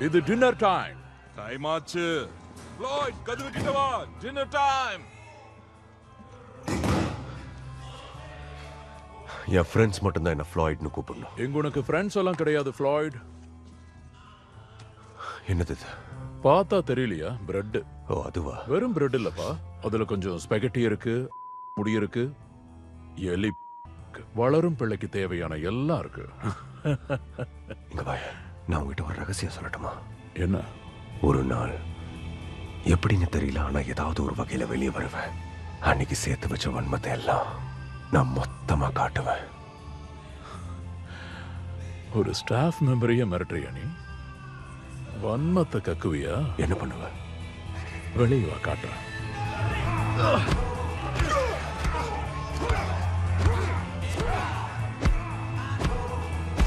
இது dinner time. Time ஆச்சு. Floyd கதவு கிட்ட வா. Dinner time. என் ஃப்ரெண்ட்ஸ் மட்டும் தான் என்ன ஃப்ளாய்ட்னு கூப்பிடணும். இங்க உனக்கு ஃப்ரெண்ட்ஸ் எல்லாம் கிடையாது ஃப்ளாய்ட். என்னது இது? பார்த்தா தெரியலையா? பிரெட். ஓ அதுவா? வெறும் பிரெட் இல்லப்பா, அதுல கொஞ்சம் ஸ்பெகட்டி இருக்கு, முடி இருக்கு, எலி இருக்கு. வளரும் பிள்ளைக்கு தேவையான எல்லாம் இருக்கு. இங்க வா, நான் உங்ககிட்ட ஒரு ரகசியம் சொல்லட்டுமா? என்ன? ஒரு நாள் எப்படின்னு தெரியல, ஆனா ஏதாவது ஒரு வகையில வெளியே வருவேன். அன்னைக்கு சேர்த்து வச்ச வன்மத்தை எல்லாம் நான் மொத்தமா காட்டுவேன். ஒரு ஸ்டாஃப் மெம்பரையே மிரட்டுறியா நீ? வன்மத்தை கக்குவியா? என்ன பண்ணுவேன்? வெளியே வா, காட்டுறேன்.